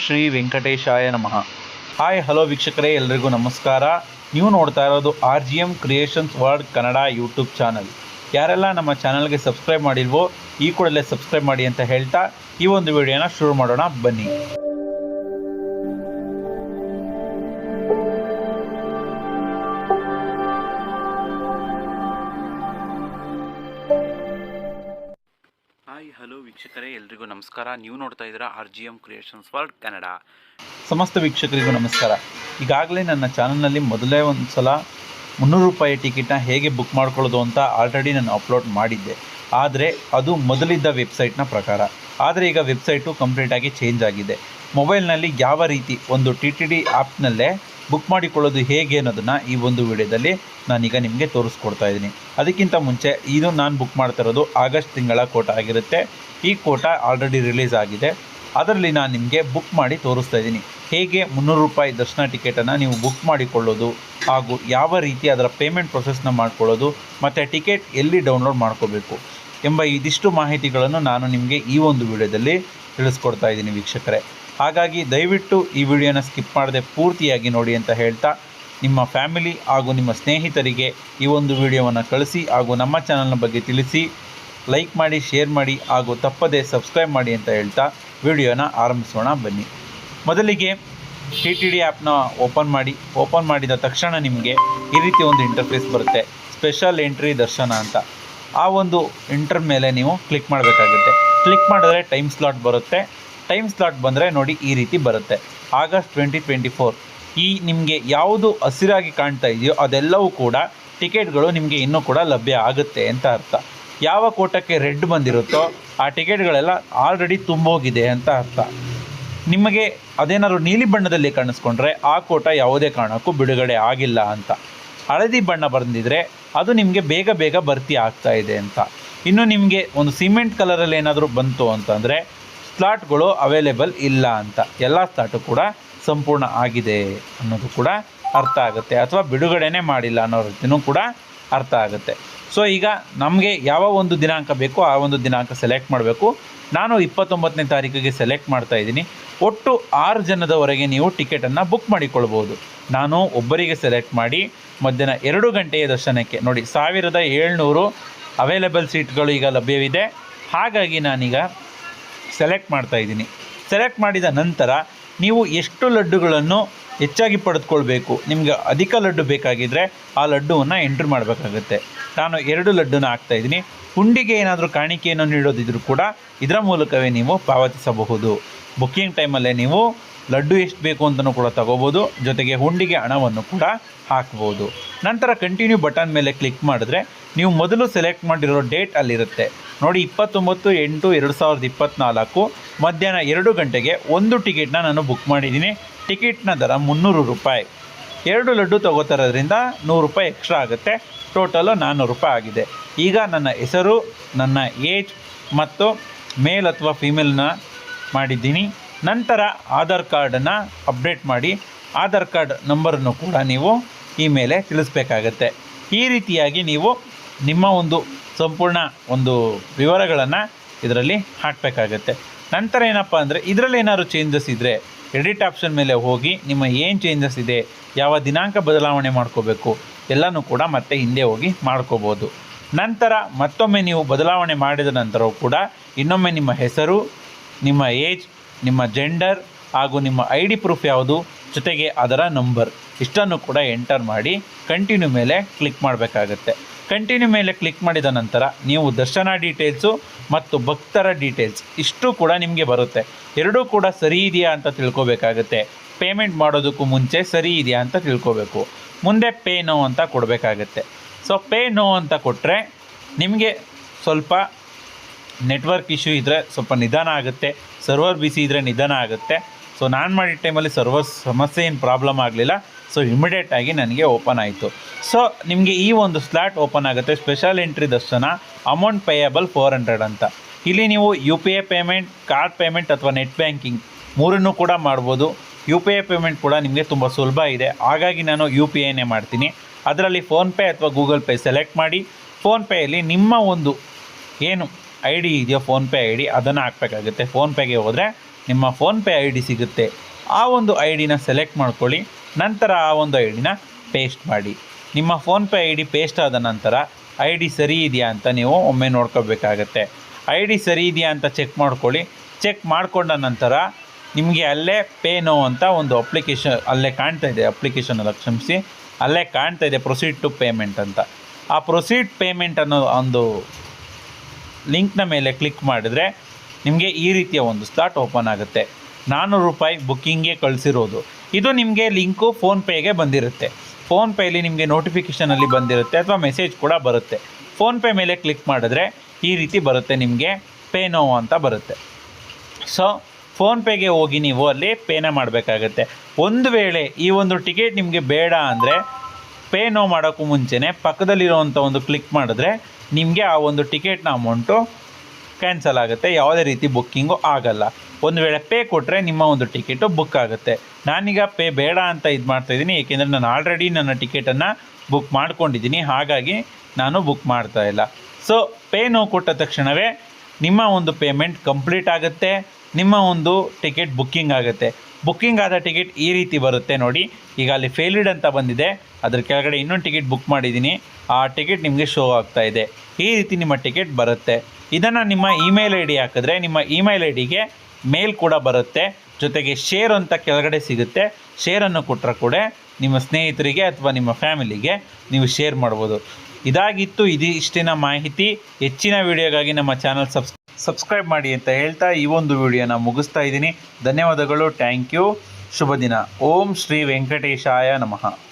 ಶ್ರೀ ವೆಂಕಟೇಶಾಯ ನಮಃ. Hi hello ವೀಕ್ಷಕರೇ, ಎಲ್ರಿಗೂ ನಮಸ್ಕಾರ. ನೀವು ನೋಡ್ತಾ ಇರೋದು RGM creations world Kannada YouTube channel. ಯಾರೆಲ್ಲ ನಮ್ಮ ಚಾನಲ್ಗೆ ಸಬ್ಸ್ಕ್ರೈಬ್ ಮಾಡಿಲ್ವೋ ಈ ಕೂಡಲೇ ಸಬ್ಸ್ಕ್ರೈಬ್ ಮಾಡಿ ಅಂತ ಹೇಳ್ತಾ ಈ ಒಂದು ವಿಡಿಯೋನ ಶುರು ಮಾಡೋಣ ಬನ್ನಿ. ಹಾಯ್ ಹಲೋ ವೀಕ್ಷಕರೇ, ಎಲ್ರಿಗೂ ನಮಸ್ಕಾರ. ನೀವು ನೋಡ್ತಾ ಇದ್ದೀರಾ RGM ಕ್ರಿಯೇಷನ್ಸ್ ವರ್ಲ್ಡ್ ಕನ್ನಡ. ಸಮಸ್ತ ವೀಕ್ಷಕರಿಗೂ ನಮಸ್ಕಾರ. ಈಗಾಗಲೇ ನನ್ನ ಚಾನಲ್ನಲ್ಲಿ ಮೊದಲೇ ಒಂದು ಸಲ 300 ರೂಪಾಯಿ ಟಿಕೆಟ್ನ ಹೇಗೆ ಬುಕ್ ಮಾಡ್ಕೊಳ್ಳೋದು ಅಂತ ಆಲ್ರೆಡಿ ನಾನು ಅಪ್ಲೋಡ್ ಮಾಡಿದ್ದೆ. ಆದರೆ ಅದು ಮೊದಲಿದ್ದ ವೆಬ್ಸೈಟ್ನ ಪ್ರಕಾರ. ಆದರೆ ಈಗ ವೆಬ್ಸೈಟು ಕಂಪ್ಲೀಟಾಗಿ ಚೇಂಜ್ ಆಗಿದೆ. ಮೊಬೈಲ್ನಲ್ಲಿ ಯಾವ ರೀತಿ ಒಂದು TTD ಆ್ಯಪ್ನಲ್ಲೇ ಬುಕ್ ಮಾಡಿಕೊಳ್ಳೋದು ಹೇಗೆ ಅನ್ನೋದನ್ನು ಈ ಒಂದು ವಿಡಿಯೋದಲ್ಲಿ ನಾನೀಗ ನಿಮಗೆ ತೋರಿಸ್ಕೊಡ್ತಾ ಇದ್ದೀನಿ. ಅದಕ್ಕಿಂತ ಮುಂಚೆ ಇದು ನಾನು ಬುಕ್ ಮಾಡ್ತಾ ಇರೋದು ಆಗಸ್ಟ್ ತಿಂಗಳ ಕೋಟ ಆಗಿರುತ್ತೆ. ಈ ಕೋಟ ಆಲ್ರೆಡಿ ರಿಲೀಸ್ ಆಗಿದೆ. ಅದರಲ್ಲಿ ನಾನು ನಿಮಗೆ ಬುಕ್ ಮಾಡಿ ತೋರಿಸ್ತಾ ಇದ್ದೀನಿ. ಹೇಗೆ 300 ರೂಪಾಯಿ ದರ್ಶನ ಟಿಕೆಟನ್ನು ನೀವು ಬುಕ್ ಮಾಡಿಕೊಳ್ಳೋದು ಹಾಗೂ ಯಾವ ರೀತಿ ಅದರ ಪೇಮೆಂಟ್ ಪ್ರೊಸೆಸ್ನ ಮಾಡ್ಕೊಳ್ಳೋದು ಮತ್ತು ಟಿಕೆಟ್ ಎಲ್ಲಿ ಡೌನ್ಲೋಡ್ ಮಾಡ್ಕೋಬೇಕು ಎಂಬ ಇದಿಷ್ಟು ಮಾಹಿತಿಗಳನ್ನು ನಾನು ನಿಮಗೆ ಈ ಒಂದು ವಿಡಿಯೋದಲ್ಲಿ ತಿಳಿಸ್ಕೊಡ್ತಾ ಇದ್ದೀನಿ ವೀಕ್ಷಕರೇ. ಹಾಗಾಗಿ ದಯವಿಟ್ಟು ಈ ವಿಡಿಯೋನ ಸ್ಕಿಪ್ ಮಾಡದೆ ಪೂರ್ತಿಯಾಗಿ ನೋಡಿ ಅಂತ ಹೇಳ್ತಾ, ನಿಮ್ಮ ಫ್ಯಾಮಿಲಿ ಹಾಗೂ ನಿಮ್ಮ ಸ್ನೇಹಿತರಿಗೆ ಈ ಒಂದು ವಿಡಿಯೋವನ್ನು ಕಳಿಸಿ ಹಾಗೂ ನಮ್ಮ ಚಾನಲ್ನ ಬಗ್ಗೆ ತಿಳಿಸಿ, ಲೈಕ್ ಮಾಡಿ, ಶೇರ್ ಮಾಡಿ ಹಾಗೂ ತಪ್ಪದೇ ಸಬ್ಸ್ಕ್ರೈಬ್ ಮಾಡಿ ಅಂತ ಹೇಳ್ತಾ ವಿಡಿಯೋನ ಆರಂಭಿಸೋಣ ಬನ್ನಿ. ಮೊದಲಿಗೆ TTD ಆ್ಯಪ್ನ ಓಪನ್ ಮಾಡಿದ ತಕ್ಷಣ ನಿಮಗೆ ಈ ರೀತಿ ಒಂದು ಇಂಟರ್ಫೇಸ್ ಬರುತ್ತೆ, ಸ್ಪೆಷಲ್ ಎಂಟ್ರಿ ದರ್ಶನ ಅಂತ. ಆ ಒಂದು ಇಂಟರ್ ಮೇಲೆ ನೀವು ಕ್ಲಿಕ್ ಮಾಡಬೇಕಾಗುತ್ತೆ. ಕ್ಲಿಕ್ ಮಾಡಿದ್ರೆ ಟೈಮ್ ಸ್ಲಾಟ್ ಬರುತ್ತೆ. ಟೈಮ್ ಸ್ಲಾಟ್ ಬಂದರೆ ನೋಡಿ ಈ ರೀತಿ ಬರುತ್ತೆ, ಆಗಸ್ಟ್ 2024. ಈ ನಿಮಗೆ ಯಾವುದು ಹಸಿರಾಗಿ ಕಾಣ್ತಾ ಇದೆಯೋ ಅದೆಲ್ಲವೂ ಕೂಡ ಟಿಕೆಟ್ಗಳು ನಿಮಗೆ ಇನ್ನೂ ಕೂಡ ಲಭ್ಯ ಆಗುತ್ತೆ ಅಂತ ಅರ್ಥ. ಯಾವ ಕೋಟಕ್ಕೆ ರೆಡ್ ಬಂದಿರುತ್ತೋ ಆ ಟಿಕೆಟ್ಗಳೆಲ್ಲ ಆಲ್ರೆಡಿ ತುಂಬೋಗಿದೆ ಅಂತ ಅರ್ಥ. ನಿಮಗೆ ಅದೇನಾದ್ರು ನೀಲಿ ಬಣ್ಣದಲ್ಲಿ ಕಾಣಿಸ್ಕೊಂಡ್ರೆ ಆ ಕೋಟ ಯಾವುದೇ ಕಾರಣಕ್ಕೂ ಬಿಡುಗಡೆ ಆಗಿಲ್ಲ ಅಂತ. ಹಳದಿ ಬಣ್ಣ ಬಂದಿದ್ರೆ ಅದು ನಿಮಗೆ ಬೇಗ ಭರ್ತಿ ಆಗ್ತಾ ಇದೆ ಅಂತ. ಇನ್ನು ನಿಮಗೆ ಒಂದು ಸಿಮೆಂಟ್ ಕಲರಲ್ಲಿ ಏನಾದರೂ ಬಂತು ಅಂತಂದರೆ ಸ್ಲಾಟ್ಗಳು ಅವೈಲೇಬಲ್ ಇಲ್ಲ ಅಂತ. ಎಲ್ಲ ಸ್ಲಾಟು ಕೂಡ ಸಂಪೂರ್ಣ ಆಗಿದೆ ಅನ್ನೋದು ಕೂಡ ಅರ್ಥ ಆಗುತ್ತೆ, ಅಥವಾ ಬಿಡುಗಡೆನೇ ಮಾಡಿಲ್ಲ ಅನ್ನೋ ರೀತಿಯೂ ಕೂಡ ಅರ್ಥ ಆಗುತ್ತೆ. ಸೊ ಈಗ ನಮಗೆ ಯಾವ ಒಂದು ದಿನಾಂಕ ಬೇಕೋ ಆ ಒಂದು ದಿನಾಂಕ ಸೆಲೆಕ್ಟ್ ಮಾಡಬೇಕು. ನಾನು 29ನೇ ತಾರೀಕಿಗೆ ಸೆಲೆಕ್ಟ್ ಮಾಡ್ತಾ ಇದ್ದೀನಿ. ಒಟ್ಟು 6 ಜನದವರೆಗೆ ನೀವು ಟಿಕೆಟನ್ನು ಬುಕ್ ಮಾಡಿಕೊಳ್ಬೋದು. ನಾನು ಒಬ್ಬರಿಗೆ ಸೆಲೆಕ್ಟ್ ಮಾಡಿ ಮಧ್ಯಾಹ್ನ 2 ಗಂಟೆಯ ದರ್ಶನಕ್ಕೆ ನೋಡಿ 1700 ಅವೈಲೇಬಲ್ ಸೀಟ್ಗಳು ಈಗ ಲಭ್ಯವಿದೆ. ಹಾಗಾಗಿ ನಾನೀಗ ಸೆಲೆಕ್ಟ್ ಮಾಡ್ತಾ ಇದ್ದೀನಿ. ಸೆಲೆಕ್ಟ್ ಮಾಡಿದ ನಂತರ ನೀವು ಎಷ್ಟು ಲಡ್ಡುಗಳನ್ನು ಹೆಚ್ಚಾಗಿ ಪಡೆದುಕೊಳ್ಬೇಕು, ನಿಮಗೆ ಅಧಿಕ ಲಡ್ಡು ಬೇಕಾಗಿದ್ದರೆ ಆ ಲಡ್ಡುವನ್ನು ಎಂಟ್ರಿ ಮಾಡಬೇಕಾಗುತ್ತೆ. ನಾನು 2 ಲಡ್ಡುನ ಹಾಕ್ತಾಯಿದ್ದೀನಿ. ಹುಂಡಿಗೆ ಏನಾದರೂ ಕಾಣಿಕೆಯನ್ನು ನೀಡೋದಿದ್ರೂ ಕೂಡ ಇದರ ಮೂಲಕವೇ ನೀವು ಪಾವತಿಸಬಹುದು. ಬುಕ್ಕಿಂಗ್ ಟೈಮಲ್ಲೇ ನೀವು ಲಡ್ಡು ಎಷ್ಟು ಬೇಕು ಅಂತಲೂ ಕೂಡ ತಗೋಬೋದು, ಜೊತೆಗೆ ಹುಂಡಿಗೆ ಹಣವನ್ನು ಕೂಡ ಹಾಕ್ಬೋದು. ನಂತರ ಕಂಟಿನ್ಯೂ ಬಟನ್ ಮೇಲೆ ಕ್ಲಿಕ್ ಮಾಡಿದ್ರೆ ನೀವು ಮೊದಲು ಸೆಲೆಕ್ಟ್ ಮಾಡಿರೋ ಡೇಟ್ ಅಲ್ಲಿರುತ್ತೆ ನೋಡಿ, 29/8/2024 ಮಧ್ಯಾಹ್ನ 2 ಗಂಟೆಗೆ ಒಂದು ಟಿಕೆಟ್ನ ನಾನು ಬುಕ್ ಮಾಡಿದ್ದೀನಿ. ಟಿಕೆಟ್ನ ದರ 300 ರೂಪಾಯಿ. 2 ಲಡ್ಡು ತೊಗೋತಾರೋದ್ರಿಂದ 100 ರೂಪಾಯಿ ಎಕ್ಸ್ಟ್ರಾ ಆಗುತ್ತೆ. ಟೋಟಲು 400 ರೂಪಾಯಿ ಆಗಿದೆ. ಈಗ ನನ್ನ ಹೆಸರು, ನನ್ನ ಏಜ್ ಮತ್ತು ಮೇಲ್ ಅಥವಾ ಫೀಮೇಲ್ನ ಮಾಡಿದ್ದೀನಿ. ನಂತರ ಆಧಾರ್ ಕಾರ್ಡನ್ನು ಅಪ್ಡೇಟ್ ಮಾಡಿ ಆಧಾರ್ ಕಾರ್ಡ್ ನಂಬರನ್ನು ಕೂಡ ನೀವು ಈ ಮೇಲೆ ತಿಳಿಸ್ಬೇಕಾಗತ್ತೆ. ಈ ರೀತಿಯಾಗಿ ನೀವು ನಿಮ್ಮ ಒಂದು ಸಂಪೂರ್ಣ ಒಂದು ವಿವರಗಳನ್ನು ಇದರಲ್ಲಿ ಹಾಕಬೇಕಾಗತ್ತೆ. ನಂತರ ಏನಪ್ಪ ಅಂದರೆ ಇದರಲ್ಲಿ ಏನಾದ್ರು ಚೇಂಜಸ್ ಇದ್ದರೆ ಎಡಿಟ್ ಆಪ್ಷನ್ ಮೇಲೆ ಹೋಗಿ ನಿಮ್ಮ ಏನು ಚೇಂಜಸ್ ಇದೆ, ಯಾವ ದಿನಾಂಕ ಬದಲಾವಣೆ ಮಾಡ್ಕೋಬೇಕು ಎಲ್ಲನೂ ಕೂಡ ಮತ್ತೆ ಹಿಂದೆ ಹೋಗಿ ಮಾಡ್ಕೋಬೋದು. ನಂತರ ಮತ್ತೊಮ್ಮೆ ನೀವು ಬದಲಾವಣೆ ಮಾಡಿದ ನಂತರವೂ ಕೂಡ ಇನ್ನೊಮ್ಮೆ ನಿಮ್ಮ ಹೆಸರು, ನಿಮ್ಮ ಏಜ್, ನಿಮ್ಮ ಜೆಂಡರ್ ಹಾಗೂ ನಿಮ್ಮ ID ಪ್ರೂಫ್ ಯಾವುದು, ಜೊತೆಗೆ ಅದರ ನಂಬರ್ ಇಷ್ಟನ್ನು ಕೂಡ ಎಂಟರ್ ಮಾಡಿ ಕಂಟಿನ್ಯೂ ಮೇಲೆ ಕ್ಲಿಕ್ ಮಾಡಬೇಕಾಗತ್ತೆ. ಕಂಟಿನ್ಯೂ ಮೇಲೆ ಕ್ಲಿಕ್ ಮಾಡಿದ ನಂತರ ನೀವು ದರ್ಶನ ಡೀಟೇಲ್ಸು ಮತ್ತು ಭಕ್ತರ ಡೀಟೇಲ್ಸ್ ಇಷ್ಟು ಕೂಡ ನಿಮಗೆ ಬರುತ್ತೆ. ಎರಡೂ ಕೂಡ ಸರಿ ಇದೆಯಾ ಅಂತ ತಿಳ್ಕೊಬೇಕಾಗತ್ತೆ. ಪೇಮೆಂಟ್ ಮಾಡೋದಕ್ಕೂ ಮುಂಚೆ ಸರಿ ಇದೆಯಾ ಅಂತ ತಿಳ್ಕೊಬೇಕು. ಮುಂದೆ ಪೇ ನೋ ಅಂತ ಕೊಡಬೇಕಾಗತ್ತೆ. ಸೊ ಪೇ ನೋ ಅಂತ ಕೊಟ್ಟರೆ ನಿಮಗೆ ಸ್ವಲ್ಪ ನೆಟ್ವರ್ಕ್ ಇಶ್ಯೂ ಇದ್ದರೆ ಸ್ವಲ್ಪ ನಿಧಾನ ಆಗುತ್ತೆ, ಸರ್ವರ್ ಬಿಸಿ ಇದ್ದರೆ ನಿಧಾನ ಆಗುತ್ತೆ. ಸೊ ನಾನು ಮಾಡಿದ ಟೈಮಲ್ಲಿ ಸರ್ವರ್ ಸಮಸ್ಯೆ ಏನು ಪ್ರಾಬ್ಲಮ್ ಆಗಲಿಲ್ಲ. ಸೊ ಇಮಿಡಿಯೇಟಾಗಿ ನನಗೆ ಓಪನ್ ಆಯಿತು. ಸೊ ನಿಮಗೆ ಈ ಒಂದು ಸ್ಲಾಟ್ ಓಪನ್ ಆಗುತ್ತೆ. ಸ್ಪೆಷಲ್ ಎಂಟ್ರಿ ದರ್ಶನ, ಅಮೌಂಟ್ ಪೇಯಬಲ್ 400 ಅಂತ. ಇಲ್ಲಿ ನೀವು UPI ಪೇಮೆಂಟ್, ಕಾರ್ಡ್ ಪೇಮೆಂಟ್ ಅಥವಾ ನೆಟ್ ಬ್ಯಾಂಕಿಂಗ್ ಮೂರನ್ನೂ ಕೂಡ ಮಾಡ್ಬೋದು. UPI ಪೇಮೆಂಟ್ ಕೂಡ ನಿಮಗೆ ತುಂಬ ಸುಲಭ ಇದೆ, ಹಾಗಾಗಿ ನಾನು UPIನೇ ಮಾಡ್ತೀನಿ. ಅದರಲ್ಲಿ ಫೋನ್ಪೇ ಅಥವಾ ಗೂಗಲ್ ಪೇ ಸೆಲೆಕ್ಟ್ ಮಾಡಿ ಫೋನ್ಪೇಯಲ್ಲಿ ನಿಮ್ಮ ಒಂದು ಏನು ID ಇದೆಯೋ ಫೋನ್ಪೇ ID ಅದನ್ನು ಹಾಕಬೇಕಾಗುತ್ತೆ. ಫೋನ್ಪೇಗೆ ಹೋದರೆ ನಿಮ್ಮ ಫೋನ್ಪೇ ಐ ಡಿ ಸಿಗುತ್ತೆ. ಆ ಒಂದು ಐ ಡಿನ ಸೆಲೆಕ್ಟ್ ಮಾಡ್ಕೊಳ್ಳಿ. ನಂತರ ಆ ಒಂದು ಐ ಡಿನ ಪೇಸ್ಟ್ ಮಾಡಿ. ನಿಮ್ಮ ಫೋನ್ಪೇ ಐ ಡಿ ಪೇಸ್ಟ್ ಆದ ನಂತರ ಐ ಡಿ ಸರಿ ಇದೆಯಾ ಅಂತ ನೀವು ಒಮ್ಮೆ ನೋಡ್ಕೋಬೇಕಾಗತ್ತೆ. ಐ ಡಿ ಸರಿ ಇದೆಯಾ ಅಂತ ಚೆಕ್ ಮಾಡ್ಕೊಳ್ಳಿ. ಚೆಕ್ ಮಾಡಿಕೊಂಡ ನಂತರ ನಿಮಗೆ ಅಲ್ಲೇ ಪೇ ನೋ ಅಂತ ಒಂದು ಅಪ್ಲಿಕೇಶನ್ ಅಲ್ಲೇ ಕಾಣ್ತಾ ಇದೆ, ಅಪ್ಲಿಕೇಶನಲ್ಲಿ ಕ್ಷಮಿಸಿ, ಅಲ್ಲೇ ಕಾಣ್ತಾ ಇದೆ ಪ್ರೊಸೀಡ್ ಟು ಪೇಮೆಂಟ್ ಅಂತ. ಆ ಪ್ರೊಸೀಡ್ ಪೇಮೆಂಟ್ ಅನ್ನೋ ಒಂದು ಲಿಂಕ್ನ ಮೇಲೆ ಕ್ಲಿಕ್ ಮಾಡಿದರೆ ನಿಮಗೆ ಈ ರೀತಿಯ ಒಂದು ಸ್ಲಾಟ್ ಓಪನ್ ಆಗುತ್ತೆ. 400 ರೂಪಾಯಿ ಬುಕ್ಕಿಂಗ್ಗೆ ಕಳಿಸಿರೋದು. ಇದು ನಿಮಗೆ ಲಿಂಕು ಫೋನ್ಪೇಗೆ ಬಂದಿರುತ್ತೆ. ಫೋನ್ಪೇಲಿ ನಿಮಗೆ ನೋಟಿಫಿಕೇಷನಲ್ಲಿ ಬಂದಿರುತ್ತೆ ಅಥವಾ ಮೆಸೇಜ್ ಕೂಡ ಬರುತ್ತೆ. ಫೋನ್ಪೇ ಮೇಲೆ ಕ್ಲಿಕ್ ಮಾಡಿದ್ರೆ ಈ ರೀತಿ ಬರುತ್ತೆ, ನಿಮಗೆ ಪೇ ನೋ ಅಂತ ಬರುತ್ತೆ. ಸೊ ಫೋನ್ಪೇಗೆ ಹೋಗಿ ನೀವು ಅಲ್ಲಿ ಪೇನ ಮಾಡಬೇಕಾಗತ್ತೆ. ಒಂದು ವೇಳೆ ಈ ಒಂದು ಟಿಕೆಟ್ ನಿಮಗೆ ಬೇಡ ಅಂದರೆ ಪೇ ನೋ ಮಾಡೋಕ್ಕೂ ಮುಂಚೆನೇ ಪಕ್ಕದಲ್ಲಿರೋವಂಥ ಒಂದು ಕ್ಲಿಕ್ ಮಾಡಿದ್ರೆ ನಿಮಗೆ ಆ ಒಂದು ಟಿಕೆಟ್ನ ಅಮೌಂಟು ಕ್ಯಾನ್ಸಲ್ ಆಗುತ್ತೆ. ಯಾವುದೇ ರೀತಿ ಬುಕ್ಕಿಂಗು ಆಗಲ್ಲ. ಒಂದು ವೇಳೆ ಪೇ ಕೊಟ್ಟರೆ ನಿಮ್ಮ ಒಂದು ಟಿಕೆಟು ಬುಕ್ ಆಗುತ್ತೆ. ನಾನೀಗ ಪೇ ಬೇಡ ಅಂತ ಇದು ಮಾಡ್ತಾಯಿದ್ದೀನಿ, ಏಕೆಂದರೆ ನಾನು ಆಲ್ರೆಡಿ ನನ್ನ ಟಿಕೆಟನ್ನು ಬುಕ್ ಮಾಡ್ಕೊಂಡಿದ್ದೀನಿ, ಹಾಗಾಗಿ ನಾನು ಬುಕ್ ಮಾಡ್ತಾಯಿಲ್ಲ. ಸೊ ಪೇ ನೋ ಕೊಟ್ಟ ತಕ್ಷಣವೇ ನಿಮ್ಮ ಒಂದು ಪೇಮೆಂಟ್ ಕಂಪ್ಲೀಟ್ ಆಗುತ್ತೆ, ನಿಮ್ಮ ಒಂದು ಟಿಕೆಟ್ ಬುಕ್ಕಿಂಗ್ ಆಗುತ್ತೆ. ಬುಕ್ಕಿಂಗ್ ಆದ ಟಿಕೆಟ್ ಈ ರೀತಿ ಬರುತ್ತೆ ನೋಡಿ. ಈಗ ಅಲ್ಲಿ ಫೇಲಿಡ್ ಅಂತ ಬಂದಿದೆ, ಅದ್ರ ಕೆಳಗಡೆ ಇನ್ನೊಂದು ಟಿಕೆಟ್ ಬುಕ್ ಮಾಡಿದ್ದೀನಿ, ಆ ಟಿಕೆಟ್ ನಿಮಗೆ ಶೋ ಆಗ್ತಾ ಇದೆ. ಈ ರೀತಿ ನಿಮ್ಮ ಟಿಕೆಟ್ ಬರುತ್ತೆ. ಇದನ್ನು ನಿಮ್ಮ ಇಮೇಲ್ ಐ ಡಿ ಹಾಕಿದ್ರೆ ನಿಮ್ಮ ಇಮೇಲ್ ಐ ಡಿಗೆ ಮೇಲ್ ಕೂಡ ಬರುತ್ತೆ, ಜೊತೆಗೆ ಶೇರ್ ಅಂತ ಕೆಳಗಡೆ ಸಿಗುತ್ತೆ. ಶೇರನ್ನು ಕೊಟ್ಟರೆ ಕೂಡ ನಿಮ್ಮ ಸ್ನೇಹಿತರಿಗೆ ಅಥವಾ ನಿಮ್ಮ ಫ್ಯಾಮಿಲಿಗೆ ನೀವು ಶೇರ್ ಮಾಡ್ಬೋದು. ಇದಾಗಿತ್ತು ಇದಿಷ್ಟಿನ ಮಾಹಿತಿ. ಹೆಚ್ಚಿನ ವಿಡಿಯೋಗಾಗಿ ನಮ್ಮ ಚಾನಲ್ ಸಬ್ಸ್ಕ್ರೈಬ್ ಮಾಡಿ ಅಂತ ಹೇಳ್ತಾ ಈ ಒಂದು ವಿಡಿಯೋನ ಮುಗಿಸ್ತಾ ಇದ್ದೀನಿ. ಧನ್ಯವಾದಗಳು. Thank you. ಶುಭ ದಿನ. ಓಂ ಶ್ರೀ ವೆಂಕಟೇಶಾಯ ನಮಃ.